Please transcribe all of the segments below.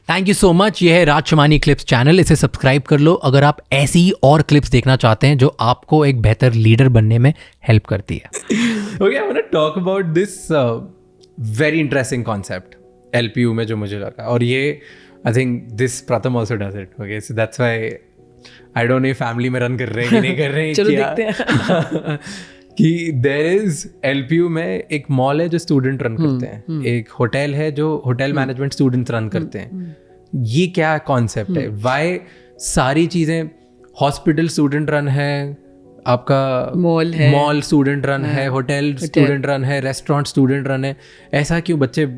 Thank you so much. ये है राज Shamani clips channel, इसे सब्सक्राइब कर लो अगर आप ऐसी ही और क्लिप्स देखना चाहते हैं जो आपको एक बेहतर लीडर बनने में हेल्प करती है। Okay, I want to talk about this very interesting concept LPU में जो मुझे लगा, और ये I think this Pratham also does it. Okay, so that's why I don't know family में रन कर रहे हैं कि नहीं कर रहे हैं। चलो देखते हैं। कि देयर इज एलपीयू में एक मॉल है जो स्टूडेंट रन करते हैं, एक होटल है जो होटल मैनेजमेंट स्टूडेंट्स रन करते हैं। ये क्या कॉन्सेप्ट है? व्हाई सारी चीजें हॉस्पिटल स्टूडेंट रन है, आपका मॉल स्टूडेंट रन है, होटल स्टूडेंट रन है, रेस्टोरेंट स्टूडेंट रन है, ऐसा क्यों? बच्चे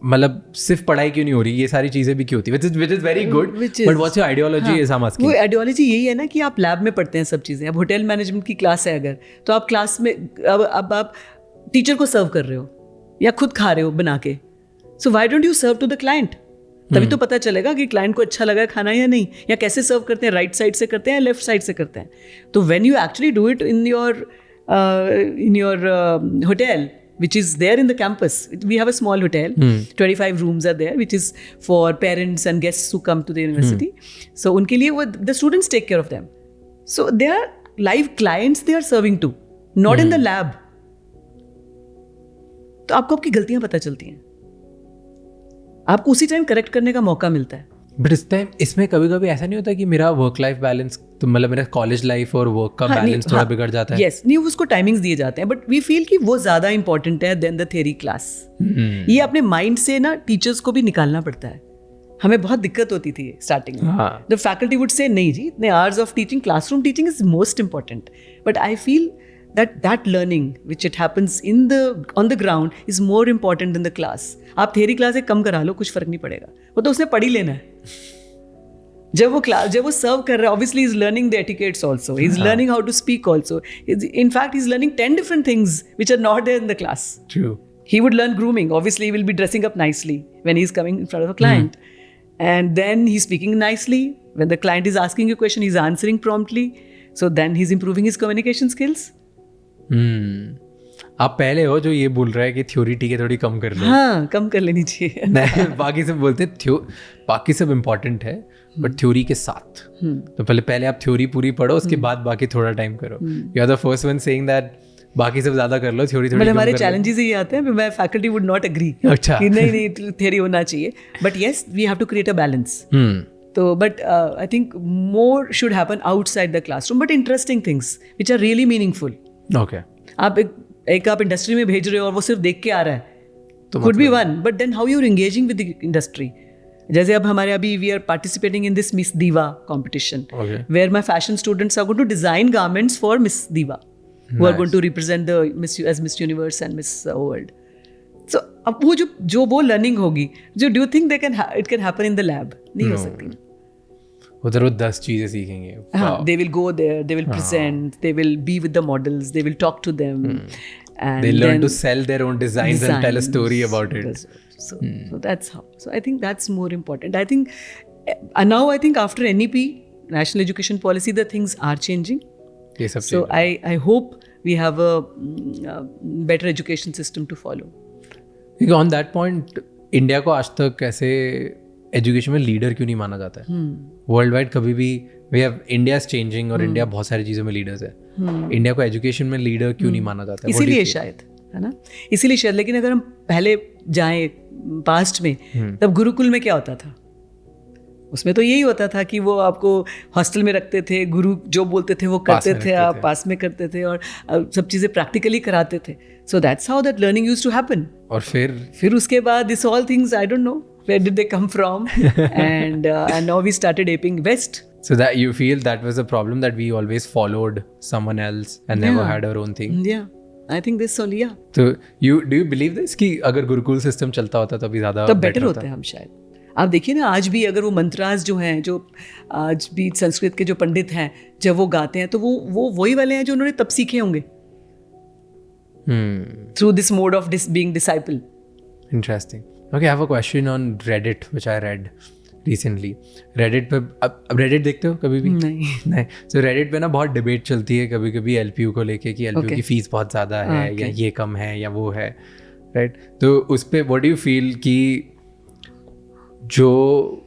मतलब सिर्फ पढ़ाई क्यों नहीं हो रही? ये सारी चीजें भी क्यों होती है? which is very good, but what's your ideology is I'm asking. वो आइडियोलॉजी यही है ना कि आप लैब में पढ़ते हैं सब चीज़ें। अब होटल मैनेजमेंट की क्लास है अगर, तो आप क्लास में अब आप टीचर को सर्व कर रहे हो या खुद खा रहे हो बना के, so why don't you serve to the client? तभी तो पता चलेगा कि क्लाइंट को अच्छा लगा खाना या नहीं, या कैसे सर्व करते हैं, राइट साइड से करते हैं या लेफ्ट साइड से करते हैं। तो when you actually do it in your hotel which is there in the campus. We have a small hotel, 25 rooms are there, which is for parents and guests who come to the university. So unke liye the students take care of them. So they are live clients they are serving to, not in the lab. तो आपको आपकी गलतियां पता चलती हैं, आपको उसी time correct करने का मौका मिलता है। बट इस टाइम इसमें कभी कभी ऐसा नहीं होता कि मेरा वर्क लाइफ बैलेंस, तो मतलब मेरा कॉलेज लाइफ और वर्क का बैलेंस थोड़ा बिगड़ जाता है? यस, नहीं, उसको टाइमिंग्स दिए जाते हैं, बट वी फील कि वो ज़्यादा इंपॉर्टेंट है देन द थ्योरी क्लास। ये अपने माइंड से ना टीचर्स को भी निकालना पड़ता है। हमें बहुत दिक्कत होती थी स्टार्टिंग में। द फैकल्टी वुड से नहीं जी, इतने hours of teaching, classroom teaching is most important, but I feel that learning which it happens on the ground is more important than the class. आप थ्योरी क्लास एक कम करा लो, कुछ फर्क नहीं पड़ेगा, वो तो उसने पढ़ ही लेना है। जब वो सर्व कर रहा है, obviously he's learning the etiquettes also, he's learning how to speak also, in fact he's learning 10 different things which are not there in the class. True. He would learn grooming, obviously he will be dressing up nicely when he's coming in front of a client, and then he's speaking nicely. When the client is asking a question, he's answering promptly, so then he's improving his communication skills. आप पहले हो जो ये बोल रहा है कि theory ठीक है थोड़ी कम कर लो। हाँ, कम कर लेनी चाहिए। नहीं, बाकी सब बोलते हैं बाकी सब इम्पोर्टेंट है, बट थ्योरी के साथ। तो पहले आप थ्योरी पूरी पढ़ो, उसके बाद बाकी थोड़ा टाइम करो। You are the first one saying that बाकी सब ज्यादा कर लो, थ्योरी थोड़ी। हमारे चैलेंजेस ही आते हैं, मैं फैकल्टी वुड नॉट एग्री कि नहीं थ्योरी होना चाहिए, but yes we have to create a balance. तो but I think more should happen outside the classroom, but interesting things which are really meaningful. Okay, आप एक आप इंडस्ट्री में भेज रहे हो और वो सिर्फ देख के आ रहा है, तो could be one, but then how you are engaging with the industry. जैसे अब हमारे अभी we are participating in this Miss Diva competition, where my fashion students are going to design garments for Miss Diva, who are going to represent the Miss Universe and Miss World. So अब वो जो वो learning होगी, जो do you think it can happen in the lab? नहीं हो सकती। उधर वो 10 चीजें सीखेंगे। हाँ, they will go there, they will present, they will be with the models, they will talk to them, and they learn to sell their own designs and tell a story about it. So that's how. So I think that's more important. I think now I think after NEP, National Education Policy, the things are changing. So I hope we have a better education system to follow. On that point, India को आज तक कैसे education में leader क्यों नहीं माना जाता है? वर्ल्ड वाइड कभी भी we have India is changing, और इंडिया बहुत सारी चीज़ों में लीडर्स है। इंडिया को एजुकेशन में लीडर क्यों नहीं माना जाता है? इसीलिए शायद, है ना, इसीलिए शायद। लेकिन अगर हम पहले जाएं पास्ट में, तब गुरुकुल में क्या होता था? उसमें तो यही होता था कि वो आपको हॉस्टल में रखते थे, गुरु जो बोलते थे वो करते थे, आप पास में करते थे, और सब चीज़ें प्रैक्टिकली कराते थे। So that's how that learning used to happen. और फिर उसके बाद this all things I don't know where did they come from, and now we started aping West. So that you feel that was a problem, that we always followed someone else and never had our own thing. Yeah, I think this only, yeah. So do you believe this कि अगर Gurukul system चलता होता तभी ज़्यादा better होता है हम शायद। आप देखिए ना, आज भी अगर वो मंत्रास जो हैं, जो आज भी संस्कृत के जो पंडित हैं, जब वो गाते हैं तो वो वही वाले हैं जो उन्होंने तब सीखे होंगे, through this mode of being disciple. Interesting. Okay, I have a question on Reddit which I read recently. Reddit पे अब Reddit देखते हो कभी भी? नहीं। So Reddit पे ना बहुत डिबेट चलती है कभी कभी LPU को लेके कि LPU की फीस बहुत ज़्यादा है, या ये कम है, या वो है, राइट? तो उस पर what do you feel कि जो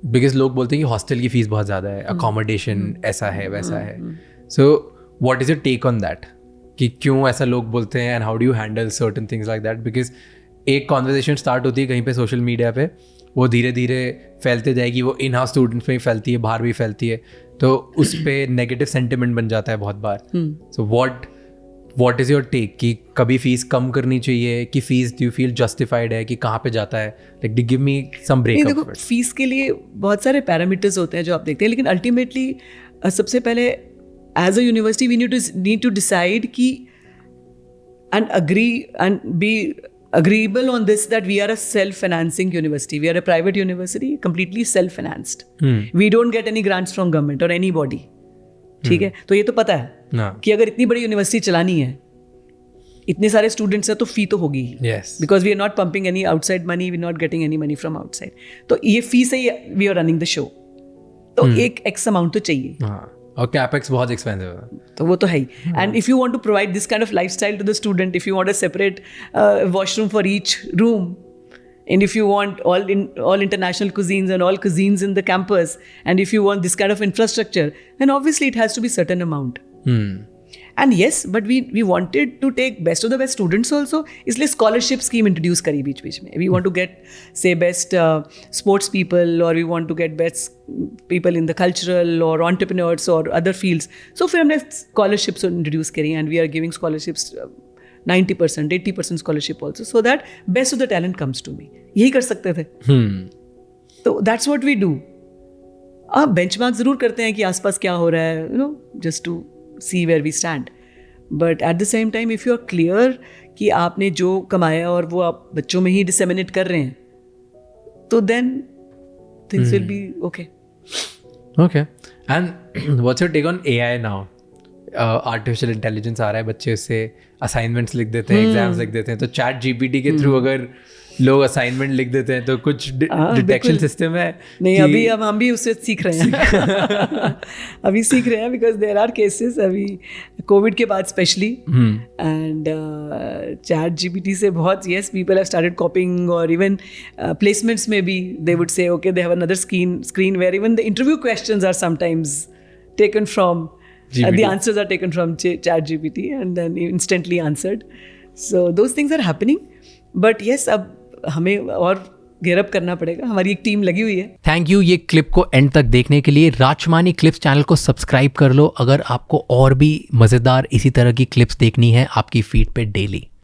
बिकॉज लोग बोलते हैं कि हॉस्टल की फीस बहुत ज़्यादा है, अकोमोडेशन ऐसा है वैसा है, so what is your take on that कि क्यों ऐसा लोग बोलते हैं and how do you handle certain things like that? Because एक कॉन्वर्जेशन स्टार्ट होती है कहीं पे सोशल मीडिया पे, वो धीरे धीरे फैलते जाएगी, वो इन हाउस स्टूडेंट्स में ही फैलती है, बाहर भी फैलती है, तो उस पर नेगेटिव सेंटिमेंट बन जाता है बहुत बार. So what is your take कि कभी फीस कम करनी चाहिए कि fees do you feel justified है कि कहाँ पे जाता है? Like give me some break. देखो, फीस के लिए बहुत सारे पैरामीटर्स होते हैं जो आप देखते हैं, लेकिन अल्टीमेटली सबसे पहले as a university we need to decide कि and agree and be agreeable on this that we are a self-financing university. We are a private university, completely self-financed. We don't get any grants from government or anybody. ठीक है, तो ये तो पता है कि अगर इतनी बड़ी यूनिवर्सिटी चलानी है, इतने सारे स्टूडेंट्स हैं, तो फी तो होगी ही. Yes. Because we are not pumping any outside money, we are not getting any money from outside. तो ये फी से ही we are running the show. तो एक X amount तो चाहिए. और कैपेक्स बहुत एक्सपेंसिव है, तो वो तो है ही. And if you want to provide this kind of lifestyle to the student, if you want a separate washroom for each room, and if you want all international cuisines and all cuisines in the campus, and if you want this kind of infrastructure, then obviously it has to be certain amount. And yes, but we wanted to take best of the best students also, इसलिए scholarship scheme introduce करी बीच बीच में. We want to get say best sports people, or we want to get best people in the cultural or entrepreneurs or other fields. So फिर हमने scholarships introduce करी, and we are giving scholarships 90%, 80% scholarship also, so that best of the talent comes to me. यही कर सकते थे. तो that's what we do. आप benchmark ज़रूर करते हैं कि आसपास क्या हो रहा है, you know, just to see where we stand. But at the same time, if you are clear कि आपने जो कमाया और वो आप बच्चों में ही disseminate कर रहे हैं, तो then things will be okay. Okay. And what's your take on AI now? Artificial intelligence आ रहा है, बच्चे उससे assignments लिख देते हैं, exams लिख देते हैं, तो chat GPT के थ्रू अगर लोग असाइनमेंट लिख देते हैं तो कुछ डिटेक्शन सिस्टम है? नहीं, अभी अब हम भी उससे सीख रहे हैं. अभी सीख रहे हैं, बिकॉज देयर आर केसेस अभी कोविड के बाद स्पेशली, एंड चैट जीपीटी से बहुत, yes, people have started copying, और इवन प्लेसमेंट्स में भी they would say okay they have another screen where even the interview questions are sometimes taken from the answers are taken from chat GPT and then instantly answered. So those things are happening. But yes, अब हमें और gear up करना पड़ेगा, हमारी एक team लगी हुई है. थैंक यू ये क्लिप को एंड तक देखने के लिए. राजमानी क्लिप्स चैनल को सब्सक्राइब कर लो अगर आपको और भी मज़ेदार इसी तरह की क्लिप्स देखनी है आपकी फीड पे डेली.